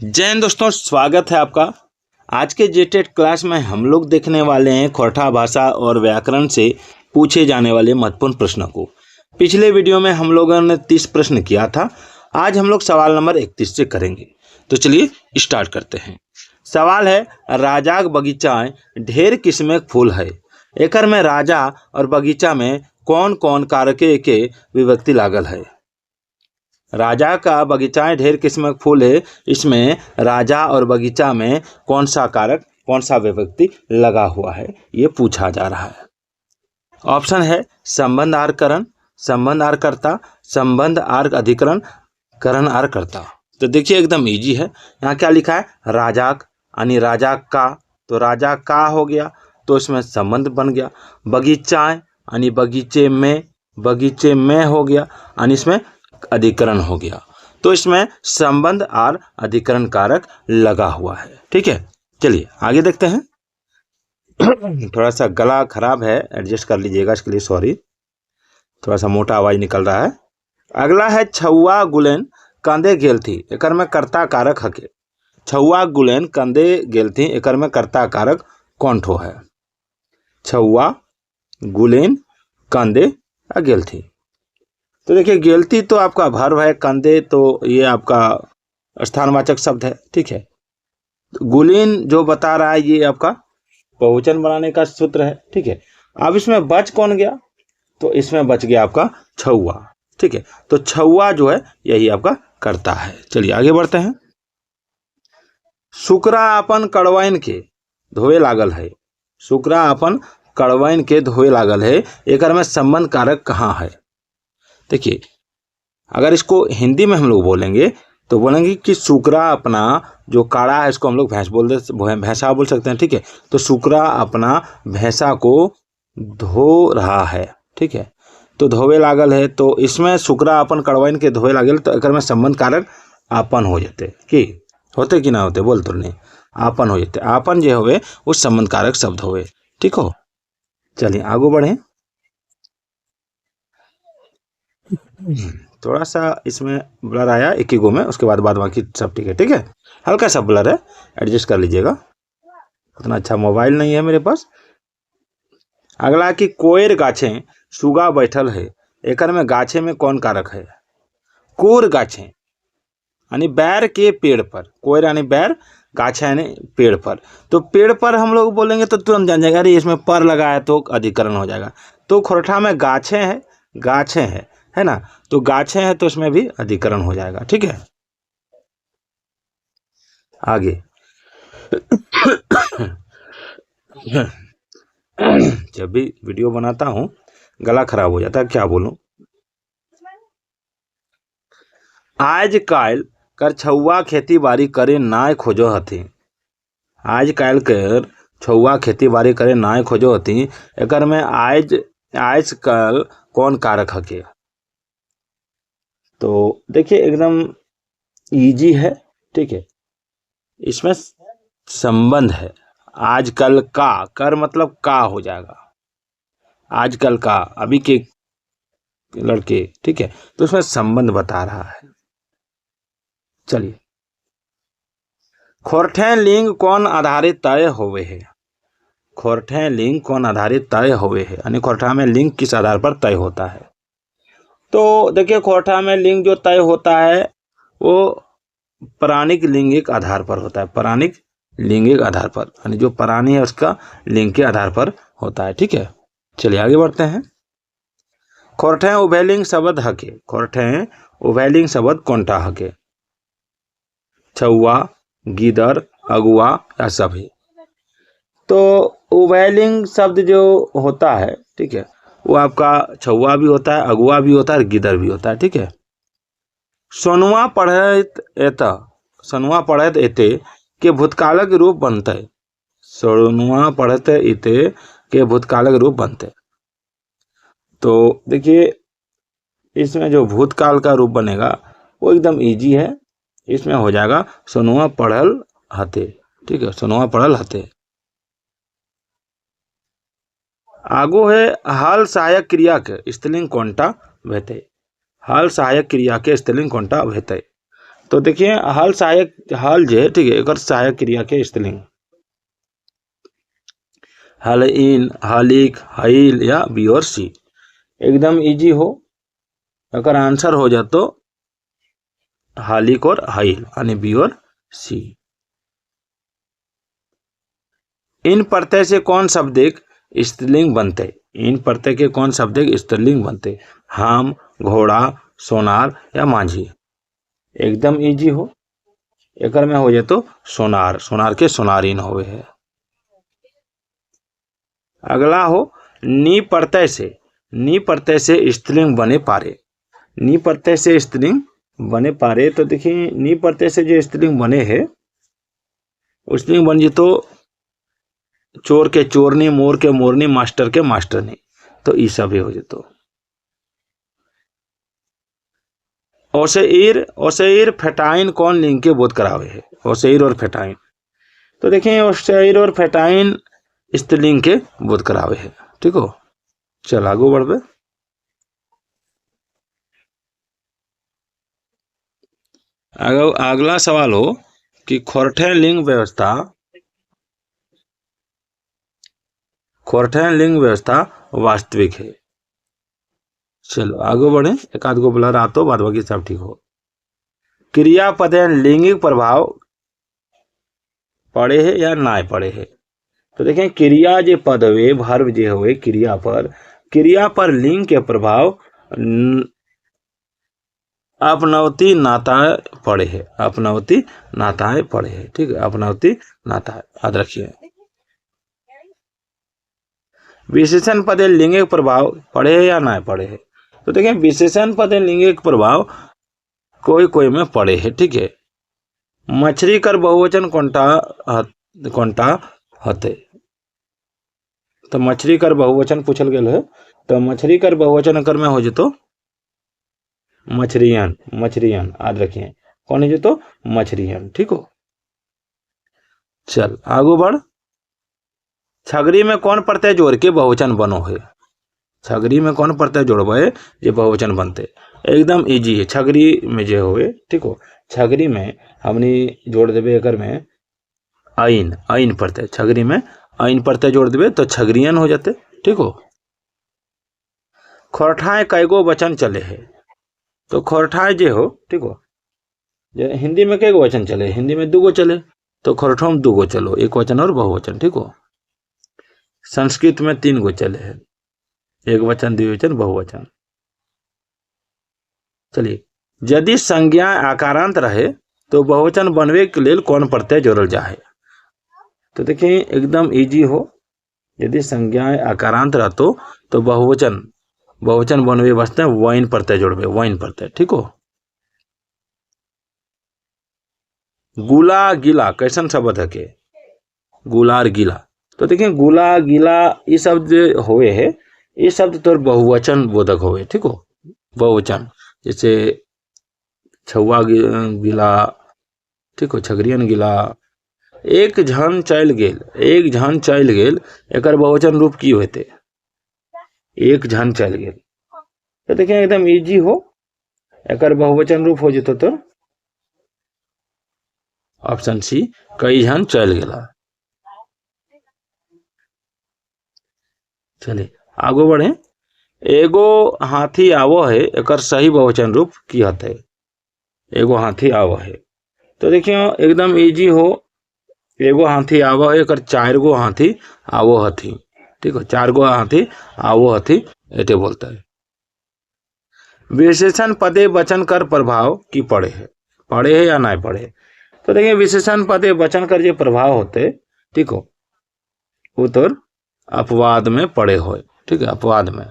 जय हिंद दोस्तों, स्वागत है आपका। आज के जेटेट क्लास में हम लोग देखने वाले हैं खोरठा भाषा और व्याकरण से पूछे जाने वाले महत्वपूर्ण प्रश्नों को। पिछले वीडियो में हम लोगों ने 30 प्रश्न किया था। आज हम लोग सवाल नंबर 31 से करेंगे। तो चलिए स्टार्ट करते हैं। सवाल है, राजाक बगीचाएं ढेर किस्में फूल है, एकर में राजा और बगीचा में कौन कौन कारके के विभक्ति लागल है। राजा का बगीचाएं ढेर किस्म के फूल है, इसमें राजा और बगीचा में कौन सा कारक कौन सा विभक्ति लगा हुआ है, ये पूछा जा रहा है। ऑप्शन है संबंध आर करण, संबंध आर कर्ता, संबंध आर अधिकरण, करण आर कर्ता। तो देखिए एकदम इजी है। यहाँ क्या लिखा है, राजाक यानी राजा का, तो राजा का हो गया तो इसमें संबंध बन गया। बगीचाएं यानी बगीचे में हो गया यानी इसमें अधिकरण हो गया। तो इसमें संबंध और अधिकरण कारक लगा हुआ है। ठीक है, चलिए आगे देखते हैं। थोड़ा सा गला खराब है, एडजस्ट कर लीजिएगा, इसके लिए सॉरी। थोड़ा सा मोटा आवाज निकल रहा है। अगला है छुआ गुलेन कंदे गेल थी, एकर में कर्ता कारक हके। छुआ गुलेन कंदे गेल थी, एकर में कर्ता कारक कौन ठो है। छुआ गुलेन कंदे गेल थी, तो देखिए गेलती तो आपका वर्ब है, कंदे तो ये आपका स्थानवाचक शब्द है। ठीक है, गुलीन जो बता रहा है ये आपका बहुवचन बनाने का सूत्र है। ठीक है, अब इसमें बच कौन गया, तो इसमें बच गया आपका छुआ। ठीक है, तो छुआ जो है यही आपका करता है। चलिए आगे बढ़ते हैं। शुक्रा अपन कड़वाइन के धोए लागल है, शुक्रा अपन कड़वाइन के धोए लागल है, एकर में संबंध कारक कहाँ है। देखिए अगर इसको हिंदी में हम लोग बोलेंगे तो बोलेंगे कि शुक्रा अपना जो काड़ा है इसको हम लोग भैंसा बोल सकते हैं। ठीक है, तो शुक्रा अपना भैंसा को धो रहा है। ठीक है, तो धोवे लागल है, तो इसमें शुक्रा अपन कड़वाइन के धोए लागल, तो एकर में संबंध कारक आपन हो जाते कि होते कि ना होते, बोल तो नहीं, आपन हो जाते। आपन जो होवे उस संबंध कारक शब्द होवे। ठीक हो, चलिए आगे बढ़े। थोड़ा सा इसमें ब्लर आया एक ही गो में, उसके बाद बाकी सब ठीक है। ठीक है, हल्का सा ब्लर है, एडजस्ट कर लीजिएगा, उतना अच्छा मोबाइल नहीं है मेरे पास। अगला कि कोयर गाछे सुगा बैठल है, एकर में गाछे में कौन कारक है। कोर गाछे यानी बैर के पेड़ पर, कोयर यानी बैर, गाछे यानी पेड़ पर। तो पेड़ पर हम लोग बोलेंगे तो तुरंत जान जाएगा, अरे इसमें पर लगा है तो अधिकरण हो जाएगा। तो खोरठा में गाछे है ना, तो गाछे हैं तो इसमें भी अधिकरण हो जाएगा। ठीक है, आगे। जब भी वीडियो बनाता हूं गला खराब हो जाता है, क्या बोलूं। आज काल कर छुआ खेती बाड़ी करे नाय खोजो हथी, आज काल कर छुआ खेती बाड़ी करे नाय खोजो हथी, एकर में आज कल कौन कारक हके। तो देखिए एकदम इजी है। ठीक है, इसमें संबंध है। आजकल का, कर मतलब का हो जाएगा, आजकल का अभी के लड़के। ठीक है, तो इसमें संबंध बता रहा है। चलिए, खोरठे लिंग कौन आधारित तय होवे है, खोरठे लिंग कौन आधारित तय होवे है, यानी खोरठा में लिंग किस आधार पर तय होता है। तो देखिए खोरठा में लिंग जो तय होता है वो प्राणिक लिंगिक आधार पर होता है, प्राणिक लिंगिक आधार पर, यानी जो प्राणी है उसका लिंग के आधार पर होता है। ठीक है, चलिए आगे बढ़ते हैं। खोरठे उभयलिंग शब्द हके, खोरठे उभयलिंग शब्द कौनटा हके। छुआ, गीदड़, अगुआ या सभी। तो उभयलिंग शब्द जो होता है, ठीक है, वो आपका छुआ भी होता है, अगुआ भी होता है और गीदड़ भी होता है। ठीक है, सोनुआ पढ़त एते के भूतकालक रूप बनते, सोनुआ पढ़त एते के भूतकालक रूप बनते। तो देखिए इसमें जो भूतकाल का रूप बनेगा वो एकदम इजी है, इसमें हो जाएगा सोनुआ पढ़ल हते। ठीक है, सोनुआ पढ़ल हते। आगो है हाल सहायक क्रिया के स्त्रीलिंग कौनटा भेते, हाल सहायक क्रिया के स्त्रीलिंग कौनटा भेते। तो देखिए हल सहायक, हल जो है ठीक है, एक सहायक क्रिया के स्त्रीलिंग, हल इन, हलिक, हईल या बी और सी। एकदम इजी हो, अगर आंसर हो जाए तो हालिक और हाइल यानी बी और सी। इन प्रत्यय से कौन शब्द एक स्त्रीलिंग बनते? इन प्रत्यय के कौन शब्द एक स्त्रीलिंग बनते? हाम, घोड़ा, सोनार या मांझी। एकदम इजी हो, एक में हो जाए तो सोनार, सोनार के सोनारीन होवे है। अगला हो नी प्रत्यय से, नी प्रत्यय से स्त्रीलिंग बने पारे। नी प्रत्यय से स्त्रीलिंग बने पारे, तो देखिए नी प्रत्यय से जो स्त्रीलिंग बने हैं स्त्रीलिंग बन जी तो चोर के चोरनी, मोर के मोरनी, मास्टर के मास्टरनी, तो ई सब हो जातो। ओसेईर, ओसेईर फेटाइन कौन लिंग के बोध करावे है? ओसेईर और फेटाइन, तो देखिए ओसेईर और फेटाइन स्त्रीलिंग के बोध करावे है। ठीक हो, चल आगू बढ़बे। अगला सवाल हो कि खोरठे लिंग व्यवस्था, खोरठे लिंग व्यवस्था वास्तविक है। चलो आगे बढ़े, एक आध गो बोला तो बाद बाकी सब ठीक हो। क्रियापद लिंगिक प्रभाव पड़े है या ना पड़े है? तो देखें क्रिया जे पद हुए, भर्व जे हुए, क्रिया पर लिंग के प्रभाव अपनौती नाताएं पड़े है, अपनौती नाताएं पड़े है। ठीक है, अपनौती नाताएं याद रखिए। विशेषण पदे लिंगिक प्रभाव पड़े है या ना पड़े है? तो देखें विशेषण पदे लिंगिक प्रभाव कोई कोई में पड़े है। ठीक है, मछली कर बहुवचन कोनटा हते, तो मछली कर बहुवचन पूछल गेल है, तो मछली कर बहुवचन कर में हो जतो मछरियन, मछरियन याद रखिए, कौन है तो मछरियन। ठीक हो, चल आगू बढ़। छगरी में कौन प्रत्यय जोड़ के बहुवचन बनो है? छगरी में कौन प्रत्यय जोड़बे ये बहुवचन बनते? एकदम इजी है, छगरी में जो होवे। ठीक हो, छगरी में हमने जोड़ देवे एकर में आइन, आइन प्रत्यय, छगरी में आइन प्रत्यय जोड़ देवे तो छगरियन हो जाते। ठीक हो, खोरठाए कैगो वचन चले है? तो खोरठाए जे हो, ठीक हो, हिंदी में कैगो वचन चले? हिंदी में दूगो चले, तो खोरठो में दूगो चलो, एक वचन और बहुवचन। ठीक हो, संस्कृत में 3 गो चले है, एक वचन, द्विवचन, बहुवचन। चलिए, यदि संज्ञा आकारांत रहे तो बहुवचन बनवे के लिए कौन प्रत्यय जोड़ल जाए? तो देखिए एकदम इजी हो, यदि संज्ञा आकारांत रहतो तो बहुवचन, बहुवचन बनवे वास्ते वाइन प्रत्यय जोड़बे, वाइन प्रत्यय। ठीक हो, गुला गीला कैसन शब्द है के? गुलार गीला, तो देखिए गुला गीला ये शब्द होवे है, ये शब्द तो बहुवचन बोधक होवे। ठीक हो, बहुवचन, जैसे छुआ गीला, ठीक हो, छगरियन गीला। एक झन चल गेल, एक झन चल गेल, एकर बहुवचन रूप की होते? एक झन चल गेल, तो देखिए एकदम इजी हो, एकर बहुवचन रूप हो जतो तो ऑप्शन सी, कई झन चल गेला। चलिए आगो बढ़े। एगो हाथी आवो है, एकर सही बहुवचन रूप की होते? एगो हाथी आवो है, तो देखिए एकदम इजी हो, एगो हाथी आवो है, एकर 4 गो हाथी आवो हथी। ठीक है, 4 गो हाथी आवो हथी, एटे बोलता है। विशेषण पदे वचन कर प्रभाव की पड़े है? पड़े है या ना पड़े? तो देखिए विशेषण पदे वचन कर जो प्रभाव होते, ठीक हो, वो तो अपवाद में पड़े हो। ठीक है, अपवाद में।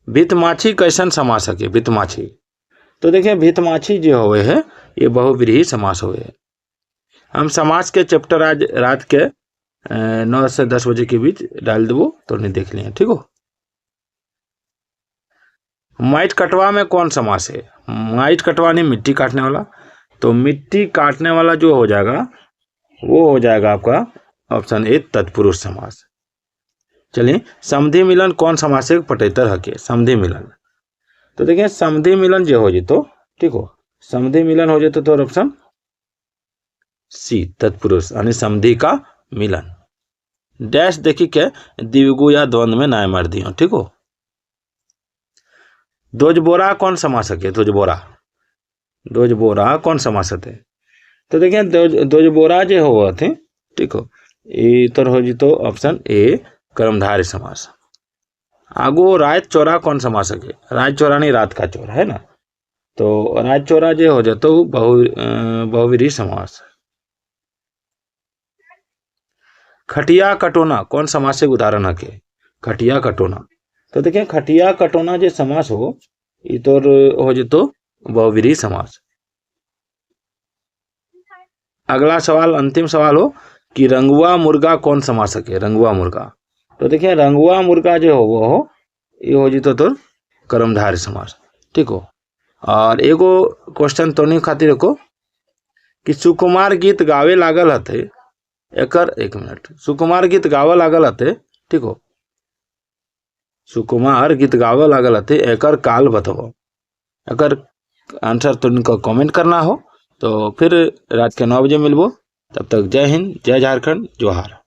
भितमाछी कैसन समास है? भितमाछी, तो देखिए भितमाछी जो होवे है ये बहुव्रीहि समास होवे है। हम समास के चैप्टर आज रात के 9 से 10 बजे के बीच डाल देवो, तो नहीं देख लिया। ठीक हो, माइट कटवा में कौन समास है? माइट कटवा नहीं, मिट्टी काटने वाला, तो मिट्टी काटने वाला जो हो जाएगा वो हो जाएगा आपका ऑप्शन ए, तत्पुरुष समास। चलिए, समधि मिलन कौन समास है? पटेतर हके, समधि मिलन, तो देखिए समधि मिलन जो हो जी तो, ठीक हो, समधी मिलन हो जाए तो ऑप्शन सी तत्पुरुष यानी समधी का मिलन। डैश देखिए क्या द्विगु या द्वंद्व में नाय मार दियो, ठीक हो। दोजबोरा कौन समासक है? दोजबोरा कौन समासक है? तो देखिए दोजबोरा जो हो थे, ठीक हो, ये तो हो जी तो ऑप्शन ए कर्मधारय समास। आगो रात चौरा कौन समासक है? रात चौरा नहीं रात का चौरा है ना, तो रात चौरा जो हो जातो बहुव्रीहि समास। खटिया कटोना कौन समास के उदाहरण है? खटिया कटोना। तो देखिए खटिया कटोना जो समास हो ये तो हो जातो बहुव्रीहि समास। अगला सवाल अंतिम सवाल हो कि रंगुआ मुर्गा कौन समासक है? रंगुआ मुर्गा। तो देखिए रंगुआ मुर्गा जो हो वो हो ये हो जी तो कर्मधारय समास, ठीक हो। और एगो क्वेश्चन तो नहीं खातिर रखो कि सुकुमार गीत गावे लागल हथे एकर, एक मिनट, सुकुमार गीत गावे लागल हथे, ठीक हो, सुकुमार गीत गावे लागल हथे एकर काल बताओ। अगर आंसर तो इनका कमेंट करना हो तो फिर रात के 9 बजे मिलबो। तब तक जय हिंद, जय झारखंड, जोहार।